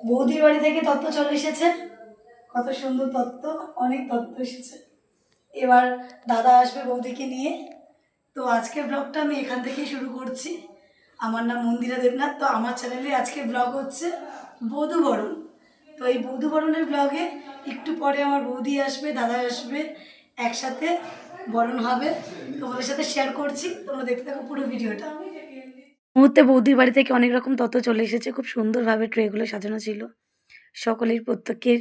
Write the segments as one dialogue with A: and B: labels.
A: বৌদির বাড়ি থেকে তত্ত্ব চলে এসেছে, কত সুন্দর তত্ত্ব, অনেক তত্ত্ব এসেছে। এবার দাদা আসবে বৌদিকে নিয়ে। তো আজকের ব্লগটা আমি এখান থেকেই শুরু করছি। আমার নাম মন্দিরা দেবনাথ। তো আমার চ্যানেলে আজকের ব্লগ হচ্ছে বধূবরণ। তো এই বধূবরণের ব্লগে একটু পরে আমার বৌদি আসবে, দাদা আসবে, একসাথে বরণ হবে। তোমাদের সাথে শেয়ার করছি, তোমরা দেখতে থাকো পুরো ভিডিওটা। মুহূর্তে বৌদির বাড়ি থেকে অনেক রকম তত্ত্ব চলে এসেছে, খুব সুন্দরভাবে ট্রেগুলো সাজানো ছিল, সকলের প্রত্যেকের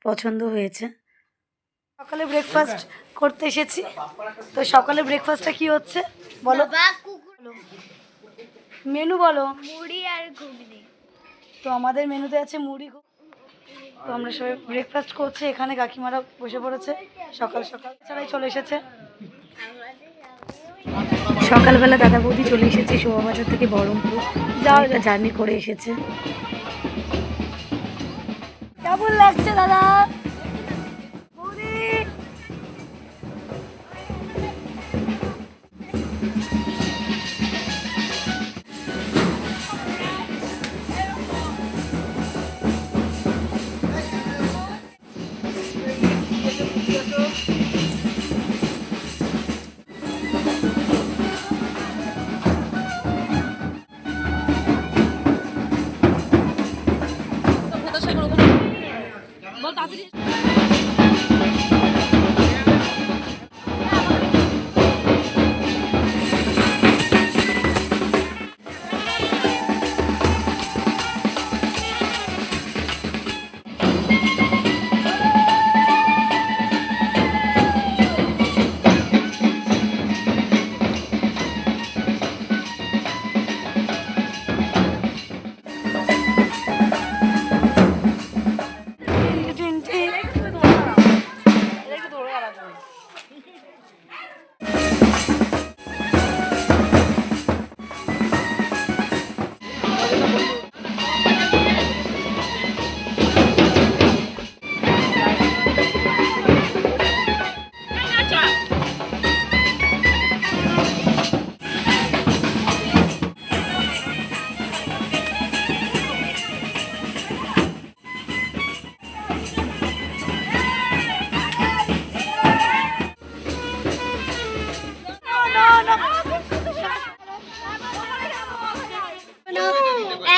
A: পছন্দ হয়েছে। সকালে ব্রেকফাস্ট করতে এসেছি। তো সকালে ব্রেকফাস্টটা কি হচ্ছে বলো, মেনু বলো।
B: মুড়ি আর ঘুগনি।
A: তো আমাদের মেনুতে আছে মুড়ি। তো আমরা সবাই ব্রেকফাস্ট করছি, এখানে কাকিমারা বসে পড়েছে, সকাল সকাল ছাড়াই চলে এসেছে। সকালবেলা দাদা বৌদি চলে এসেছে শোভাবাজার থেকে বহরমপুর, একটা জার্নি করে এসেছে। কেমন লাগছে দাদা বৌদি?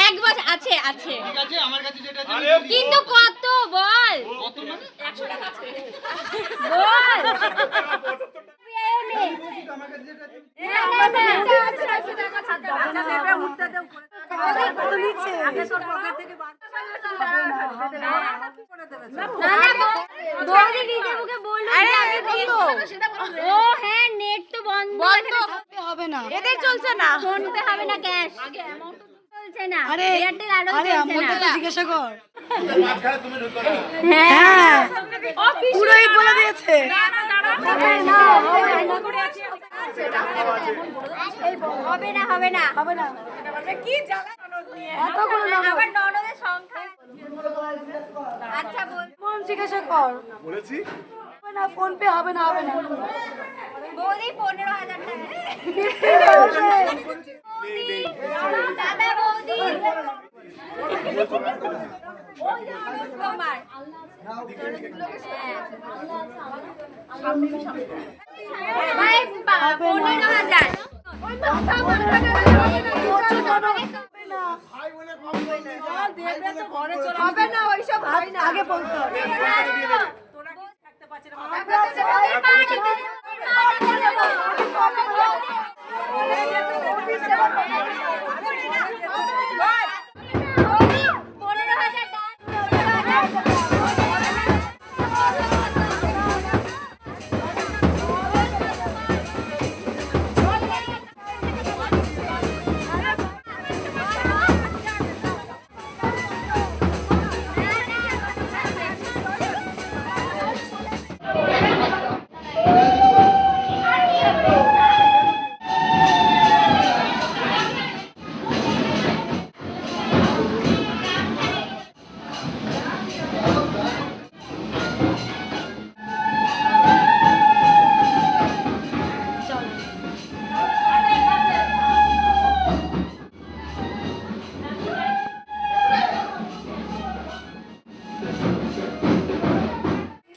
B: এক বছর আছে আছে কিন্তু কত বল, বল ও হ্যাঁ নেট তো বন্ধ
A: হবে না,
B: এদের চলছে না, ফোন পে হবে না, ক্যাশ চলছে না।
A: আরে
B: এয়ারটেল আরো
A: আরে
B: চলছে
A: আমাকে
B: না।
A: জিজ্ঞাসা কর।
B: হ্যাঁ
A: পুরোই বলে দিয়েছে।
B: হবে না হবে না
A: হবে না,
B: কি জ্বালা
A: এতগুলো না।
B: আমার ননদের সংখ্যা। আচ্ছা বল,
A: মন জিজ্ঞাসা কর।
C: বলেছি
A: হবে না, ফোন পে হবে না, হবে না।
B: বৌদি 15,000 টাকা। দাদা বৌদি তোমার ভাই 15,000
A: হবে না, ওইসব হয় না, আগে বলতে হবে।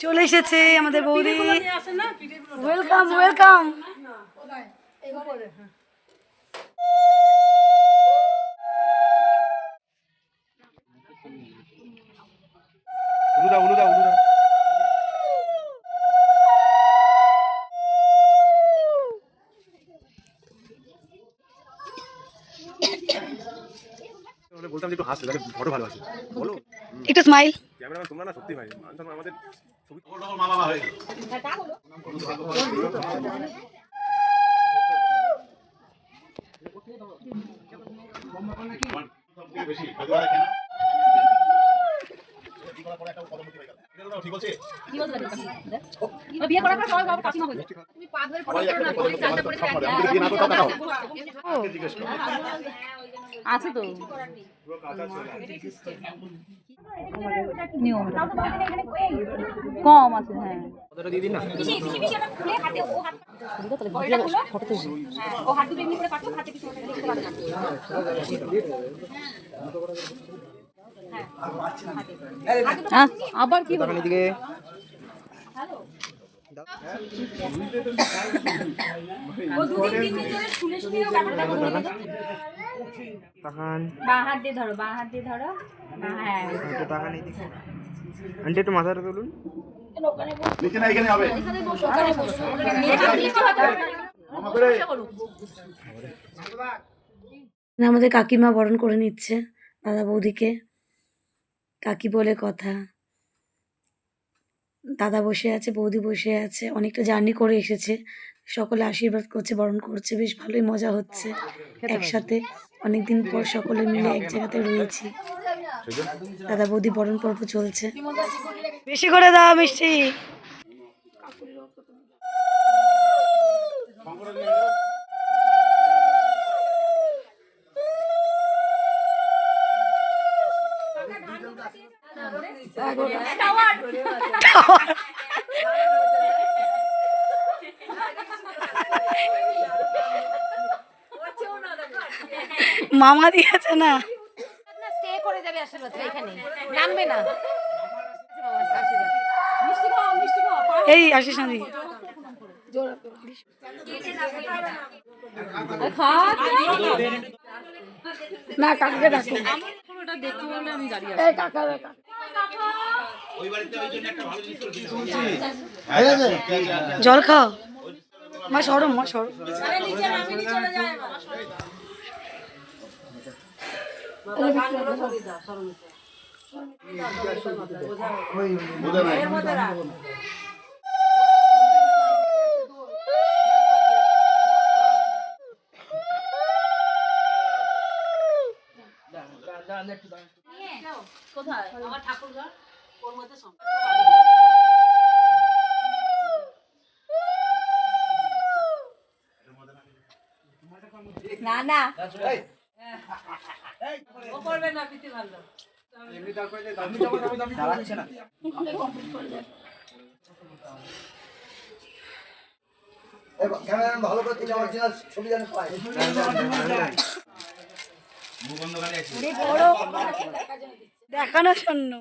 A: চলে এসেছে আমাদের বৌদি। Welcome welcome.
C: বলতাম যে একটু হাসতে তাহলে ফটো ভালো আসে বলো।
A: একটু স্মাইল।
C: ক্যামেরাম্যান তোমরা না সত্যি ভাই আমাদের ছবি মা বাবা হয়ে গেল। ঠিক আছে
B: বিয়ে করার পর সবাই বাবা কাকিমা হয়ে যায়। তুমি পা ধরে ফটো করো না, ওই চালটা পড়ে যায়। আছে তো নিয়ম কম আছে। হ্যাঁ
C: ফটোটা দিয়ে দিন না।
B: আবার কি
C: তখন এদিকে তাকান,
B: বাঁ হাত দিয়ে ধরো, বাঁ হাত দিয়ে ধরো। হ্যাঁ
C: একটু তাকান এদিকে। আন্টি একটু মাথাটা তুলুন।
A: আমাদের কাকিমা বরণ করে নিচ্ছে দাদা বৌদিকে। কাকি বলে কথা। দাদা বসে আছে, বৌদি বসে আছে, অনেকটা জার্নি করে এসেছে। সকলে আশীর্বাদ করছে, বরণ করছে, বেশ ভালোই মজা হচ্ছে একসাথে। অনেকদিন পর সকলে মিলে এক জায়গাতে রয়েছি। দাদা বৌদি বরণ পর্ব চলছে। বেশি করে দাও মিষ্টি। মামা দিয়েছে না,
B: স্টে করে যাবে আশীর্বাদ এখানে, নামবে না।
A: এই আশিস না দিকে। না কাকুকে ডাকো। জল খাও মা, সরো মা, সরো।
B: কোথায় আমার ঠাকুর ঘর, ওর মধ্যে না না ও করবে না, পিতে ভালো
D: ভালো করে ছবি যেন পাই।
A: দেখানোর জন্য।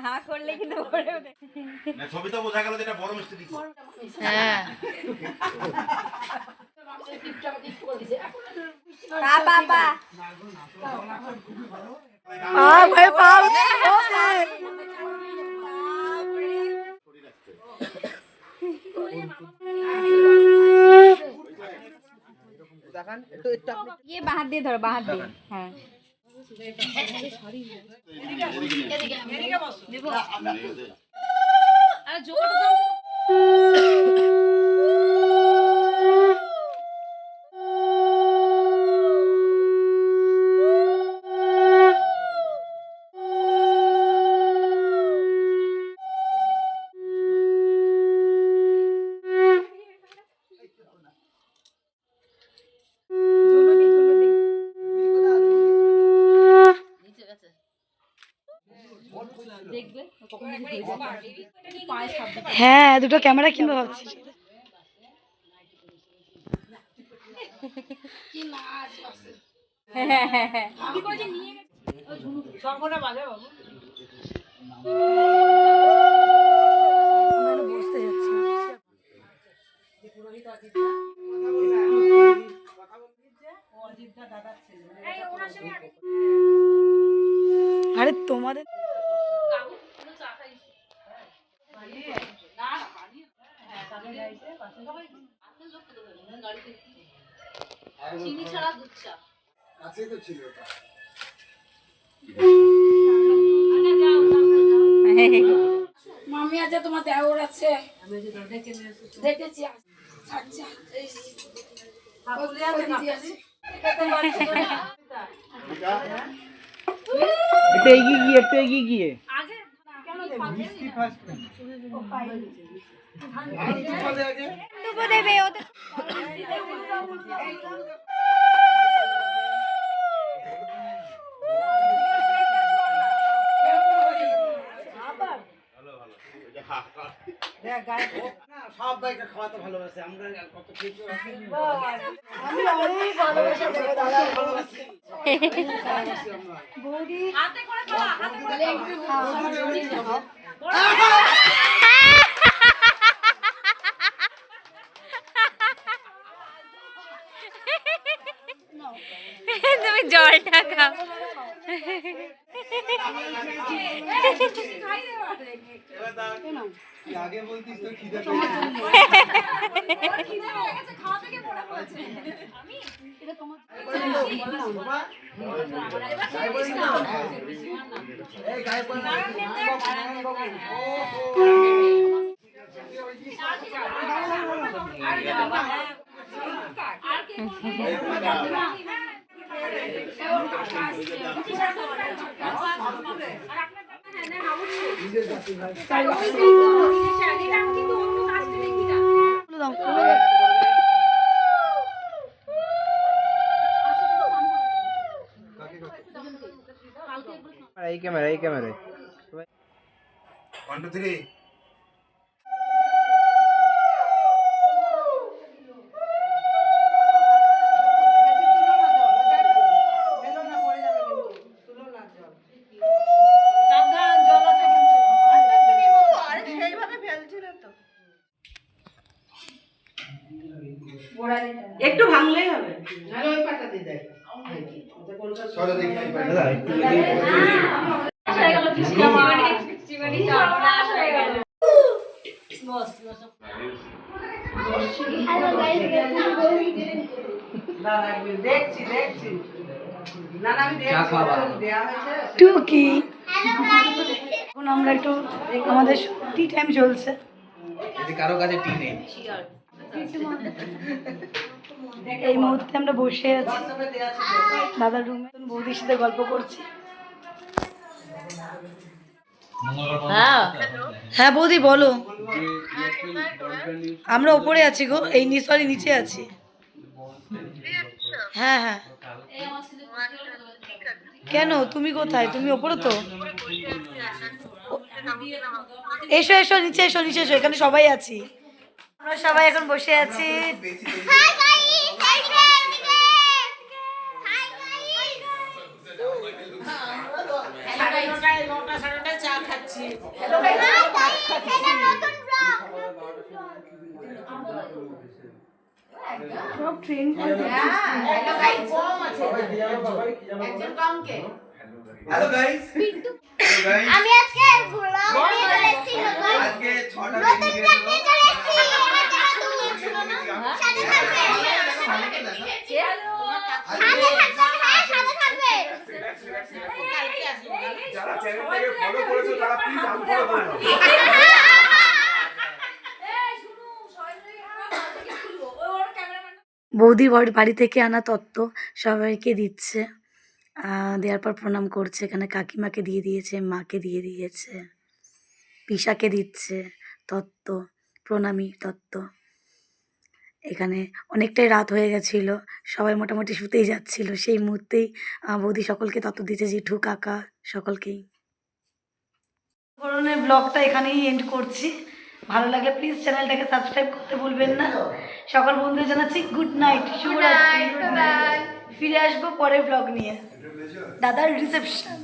B: হ্যাঁ করলে কিন্তু
C: ছবি তো বোঝা গেল যেটা বড় মিষ্টি দিচ্ছে।
B: হ্যাঁ বাবা
A: ভাই পাল
D: দেখান একটু একটু
B: ये बाहर দিয়ে ধরো, বাহাত দিয়ে। হ্যাঁ
A: হ্যাঁ, দুটো ক্যামেরা কিনবো ভাবছি। আরে তোমাদের
B: চিনি ছাড়া দুধ চা।
D: আছে তো ছিল এটা।
A: মামি আছে, তোমার দেওর আছে, দেখেছি। আচ্ছা
E: একটু এগিয়ে গিয়ে
D: সব বাইকে খাওয়াতে ভালোবাসে, আমরা কত কিছু
A: আমি অনেক ভালোবাসা দেবো দাদা।
B: হাতে করে খাওয়া, হাতে করে খাওয়া।
F: তুমি জলটা খাও।
D: আগে বলতিস তো খিদে
B: খাওয়া থেকে পড়ে পড়েছে। আমি এটা তোমার
D: এই গায়ে পড়ে না।
E: এই ক্যামেরায়
C: 1 2 3
A: একটু ভাঙলেই হবে।
C: চলো দেখি
A: টুকি এখন আমরা একটু আমাদের টি টাইম চলছে।
E: যদি কারো কাছে টি নেই
A: এই মুহূর্তে আমরা বসে আছি দাদার রুমে, বৌদির সাথে গল্প করছি। হ্যাঁ বৌদি বলো। আমরা উপরে আছি গো, এই সরি নিচে আছি। হ্যাঁ হ্যাঁ। কেন তুমি কোথায়? তুমি ওপরে তো। এসো এসো নিচে এসো, নিচে এসো, এখানে সবাই আছি। আমরা সবাই এখন বসে আছি। সব ট্রেন
D: হ্যালো গাইস,
G: আমি আজকে ব্লগ নিয়ে চলে এসেছি
D: আজকে 6টা
G: নতুন ব্লগ নিয়ে চলে এসেছি। সাথে থাকবে, সাথে থাকবে।
C: যারা চ্যানেলটাকে ফলো করেছো তারা প্লিজ আনফলো করে দাও।
A: বৌদি বাড়ি থেকে আনা তত্ত্ব সবাইকে দিচ্ছে, দেওয়ার পর প্রণাম করছে। এখানে কাকিমাকে দিয়ে দিয়েছে, মাকে দিয়ে দিয়েছে, পিসাকে দিচ্ছে তত্ত্ব, প্রণামী তত্ত্ব। এখানে অনেকটাই রাত হয়ে গেছিল, সবাই মোটামুটি শুতেই যাচ্ছিল। সেই মুহূর্তেই বৌদি সকলকে তত্ত্ব দিয়েছে, জেঠু কাকা সকলকেই। করোনার ব্লগটা এখানেই এন্ড করছি। ভালো লাগলে প্লিজ চ্যানেলটাকে সাবস্ক্রাইব করতে ভুলবেন না। সকল বন্ধুদের জানাচ্ছি গুড নাইট, শুভরাত্রি। ফিরে আসবো পরের ব্লগ নিয়ে, দাদার রিসেপশন।